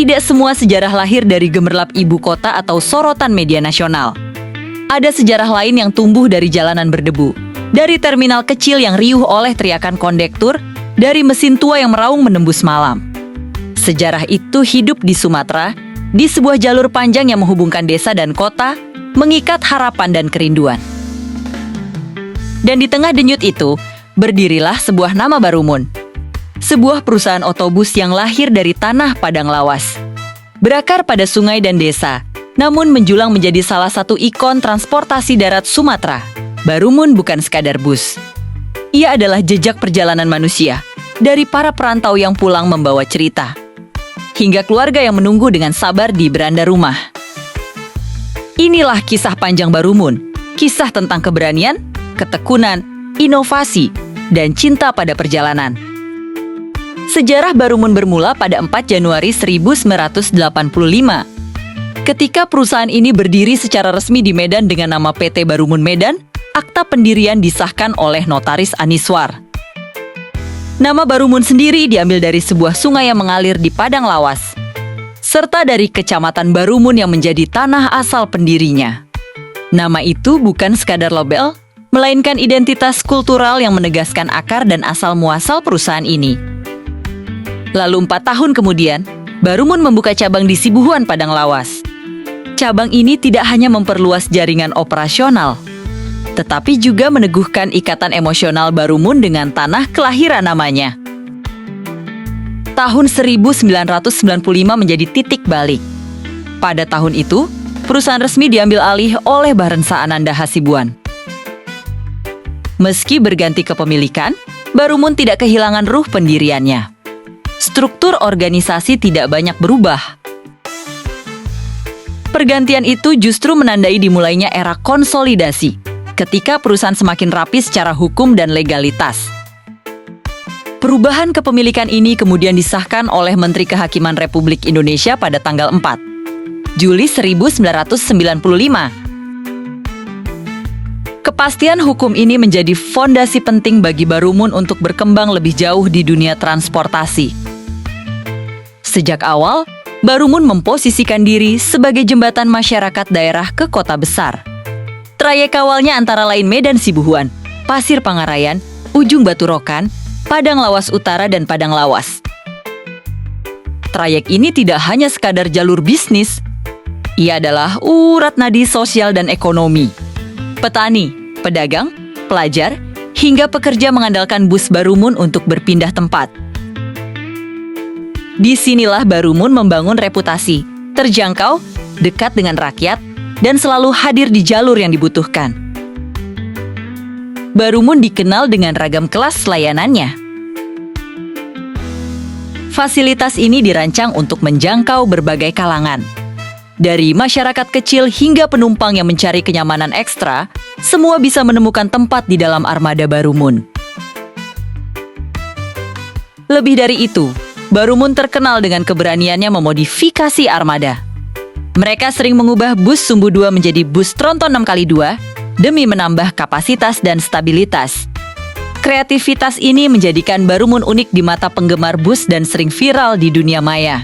Tidak semua sejarah lahir dari gemerlap ibu kota atau sorotan media nasional. Ada sejarah lain yang tumbuh dari jalanan berdebu, dari terminal kecil yang riuh oleh teriakan kondektur, dari mesin tua yang meraung menembus malam. Sejarah itu hidup di Sumatera, di sebuah jalur panjang yang menghubungkan desa dan kota, mengikat harapan dan kerinduan. Dan di tengah denyut itu, berdirilah sebuah nama Barumun. Sebuah perusahaan otobus yang lahir dari tanah padang lawas. Berakar pada sungai dan desa, namun menjulang menjadi salah satu ikon transportasi darat Sumatera. Barumun bukan sekadar bus. Ia adalah jejak perjalanan manusia, dari para perantau yang pulang membawa cerita, hingga keluarga yang menunggu dengan sabar di beranda rumah. Inilah kisah panjang Barumun, kisah tentang keberanian, ketekunan, inovasi, dan cinta pada perjalanan. Sejarah Barumun bermula pada 4 Januari 1985. Ketika perusahaan ini berdiri secara resmi di Medan dengan nama PT Barumun Medan, akta pendirian disahkan oleh Notaris Aniswar. Nama Barumun sendiri diambil dari sebuah sungai yang mengalir di padang lawas, serta dari Kecamatan Barumun yang menjadi tanah asal pendirinya. Nama itu bukan sekadar label, melainkan identitas kultural yang menegaskan akar dan asal-muasal perusahaan ini. Lalu 4 tahun kemudian, Barumun membuka cabang di Sibuhuan, Padang Lawas. Cabang ini tidak hanya memperluas jaringan operasional, tetapi juga meneguhkan ikatan emosional Barumun dengan tanah kelahiran namanya. Tahun 1995 menjadi titik balik. Pada tahun itu, perusahaan resmi diambil alih oleh Barensa Ananda Hasibuan. Meski berganti kepemilikan, Barumun tidak kehilangan ruh pendiriannya. Struktur organisasi tidak banyak berubah. Pergantian itu justru menandai dimulainya era konsolidasi, ketika perusahaan semakin rapi secara hukum dan legalitas. Perubahan kepemilikan ini kemudian disahkan oleh Menteri Kehakiman Republik Indonesia pada tanggal 4 Juli 1995. Kepastian hukum ini menjadi fondasi penting bagi Barumun untuk berkembang lebih jauh di dunia transportasi. Sejak awal, Barumun memposisikan diri sebagai jembatan masyarakat daerah ke kota besar. Trayek awalnya antara lain Medan Sibuhuan, Pasir Pangarayan, Ujung Batu Rokan, Padang Lawas Utara, dan Padang Lawas. Trayek ini tidak hanya sekadar jalur bisnis, ia adalah urat nadi sosial dan ekonomi. Petani, pedagang, pelajar, hingga pekerja mengandalkan bus Barumun untuk berpindah tempat. Disinilah Barumun membangun reputasi, terjangkau, dekat dengan rakyat, dan selalu hadir di jalur yang dibutuhkan. Barumun dikenal dengan ragam kelas layanannya. Fasilitas ini dirancang untuk menjangkau berbagai kalangan. Dari masyarakat kecil hingga penumpang yang mencari kenyamanan ekstra, semua bisa menemukan tempat di dalam armada Barumun. Lebih dari itu, Barumun terkenal dengan keberaniannya memodifikasi armada. Mereka sering mengubah bus Sumbu 2 menjadi bus tronton 6x2 demi menambah kapasitas dan stabilitas. Kreativitas ini menjadikan Barumun unik di mata penggemar bus dan sering viral di dunia maya.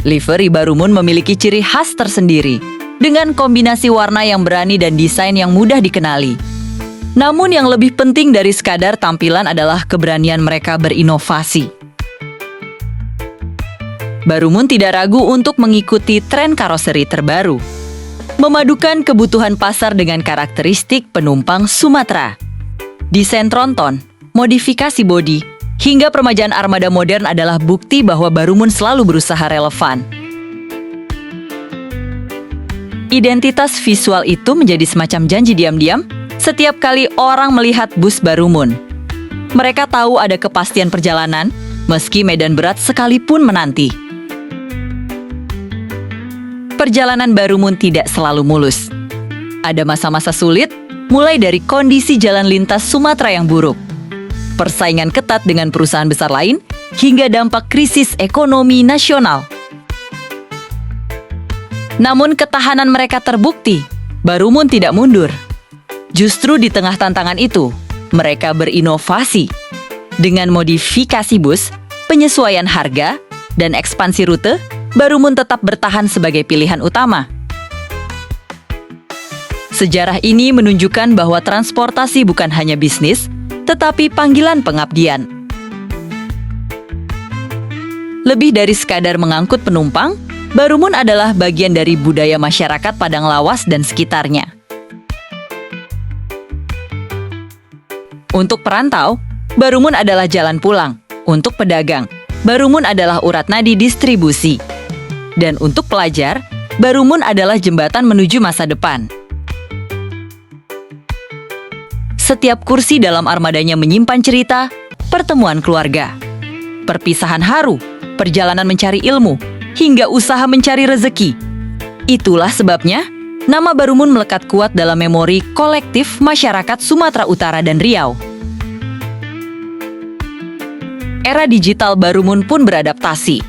Livery Barumun memiliki ciri khas tersendiri, dengan kombinasi warna yang berani dan desain yang mudah dikenali. Namun yang lebih penting dari sekadar tampilan adalah keberanian mereka berinovasi. Barumun tidak ragu untuk mengikuti tren karoseri terbaru, memadukan kebutuhan pasar dengan karakteristik penumpang Sumatera. Desain tronton, modifikasi bodi, hingga permajaan armada modern adalah bukti bahwa Barumun selalu berusaha relevan. Identitas visual itu menjadi semacam janji diam-diam setiap kali orang melihat bus Barumun. Mereka tahu ada kepastian perjalanan, meski medan berat sekalipun menanti. Perjalanan Barumun tidak selalu mulus. Ada masa-masa sulit, mulai dari kondisi jalan lintas Sumatera yang buruk, persaingan ketat dengan perusahaan besar lain, hingga dampak krisis ekonomi nasional. Namun ketahanan mereka terbukti. Barumun tidak mundur. Justru di tengah tantangan itu, mereka berinovasi. Dengan modifikasi bus, penyesuaian harga, dan ekspansi rute, Barumun tetap bertahan sebagai pilihan utama. Sejarah ini menunjukkan bahwa transportasi bukan hanya bisnis, tetapi panggilan pengabdian. Lebih dari sekadar mengangkut penumpang, Barumun adalah bagian dari budaya masyarakat Padang Lawas dan sekitarnya. Untuk perantau, Barumun adalah jalan pulang. Untuk pedagang, Barumun adalah urat nadi distribusi. Dan untuk pelajar, Barumun adalah jembatan menuju masa depan. Setiap kursi dalam armadanya menyimpan cerita, pertemuan keluarga, perpisahan haru, perjalanan mencari ilmu, hingga usaha mencari rezeki. Itulah sebabnya, nama Barumun melekat kuat dalam memori kolektif masyarakat Sumatera Utara dan Riau. Era digital Barumun pun beradaptasi.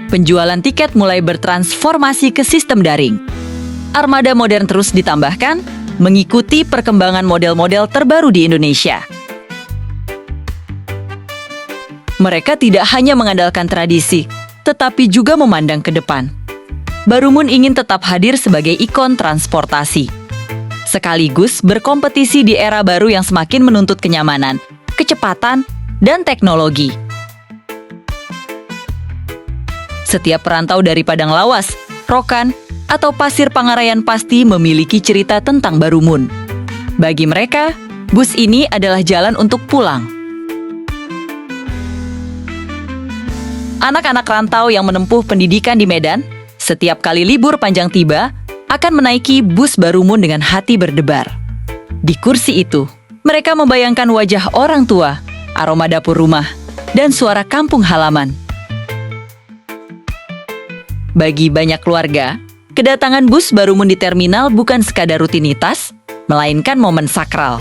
Penjualan tiket mulai bertransformasi ke sistem daring. Armada modern terus ditambahkan, mengikuti perkembangan model-model terbaru di Indonesia. Mereka tidak hanya mengandalkan tradisi, tetapi juga memandang ke depan. Barumun ingin tetap hadir sebagai ikon transportasi, sekaligus berkompetisi di era baru yang semakin menuntut kenyamanan, kecepatan, dan teknologi. Setiap perantau dari Padang Lawas, Rokan, atau Pasir Pangarayan pasti memiliki cerita tentang Barumun. Bagi mereka, bus ini adalah jalan untuk pulang. Anak-anak rantau yang menempuh pendidikan di Medan, setiap kali libur panjang tiba, akan menaiki bus Barumun dengan hati berdebar. Di kursi itu, mereka membayangkan wajah orang tua, aroma dapur rumah, dan suara kampung halaman. Bagi banyak keluarga, kedatangan bus Barumun di terminal bukan sekadar rutinitas, melainkan momen sakral.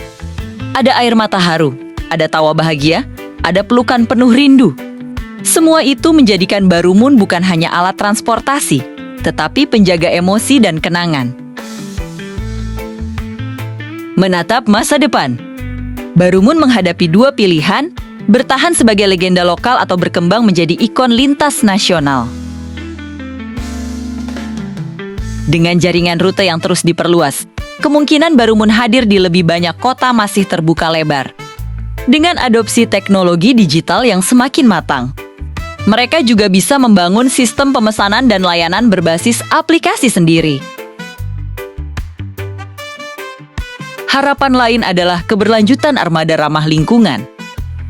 Ada air mata haru, ada tawa bahagia, ada pelukan penuh rindu. Semua itu menjadikan Barumun bukan hanya alat transportasi, tetapi penjaga emosi dan kenangan. Menatap masa depan, Barumun menghadapi dua pilihan, bertahan sebagai legenda lokal atau berkembang menjadi ikon lintas nasional. Dengan jaringan rute yang terus diperluas, kemungkinan Barumun hadir di lebih banyak kota masih terbuka lebar. Dengan adopsi teknologi digital yang semakin matang, mereka juga bisa membangun sistem pemesanan dan layanan berbasis aplikasi sendiri. Harapan lain adalah keberlanjutan armada ramah lingkungan.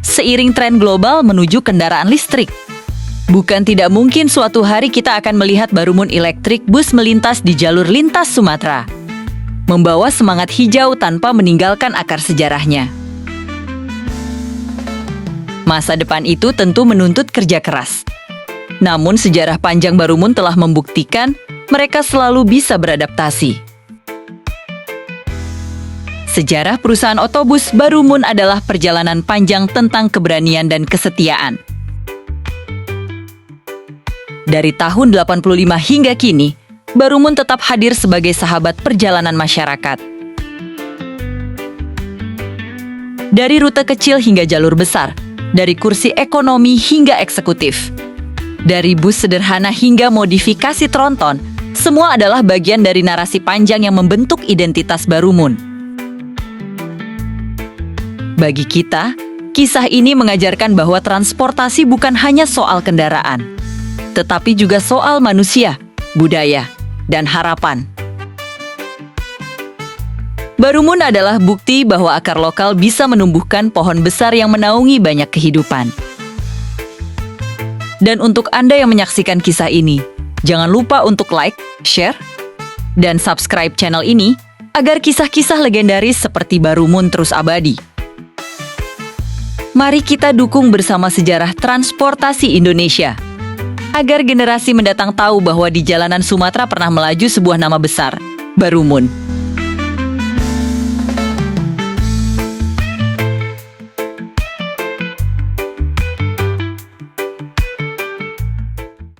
Seiring tren global menuju kendaraan listrik, bukan tidak mungkin suatu hari kita akan melihat Barumun elektrik bus melintas di jalur lintas Sumatera, membawa semangat hijau tanpa meninggalkan akar sejarahnya. Masa depan itu tentu menuntut kerja keras. Namun sejarah panjang Barumun telah membuktikan mereka selalu bisa beradaptasi. Sejarah perusahaan otobus Barumun adalah perjalanan panjang tentang keberanian dan kesetiaan. Dari tahun 85 hingga kini, Barumun tetap hadir sebagai sahabat perjalanan masyarakat. Dari rute kecil hingga jalur besar, dari kursi ekonomi hingga eksekutif, dari bus sederhana hingga modifikasi tronton, semua adalah bagian dari narasi panjang yang membentuk identitas Barumun. Bagi kita, kisah ini mengajarkan bahwa transportasi bukan hanya soal kendaraan, tetapi juga soal manusia, budaya, dan harapan. Barumun adalah bukti bahwa akar lokal bisa menumbuhkan pohon besar yang menaungi banyak kehidupan. Dan untuk Anda yang menyaksikan kisah ini, jangan lupa untuk like, share, dan subscribe channel ini agar kisah-kisah legendaris seperti Barumun terus abadi. Mari kita dukung bersama sejarah transportasi Indonesia, agar generasi mendatang tahu bahwa di jalanan Sumatera pernah melaju sebuah nama besar, Barumun.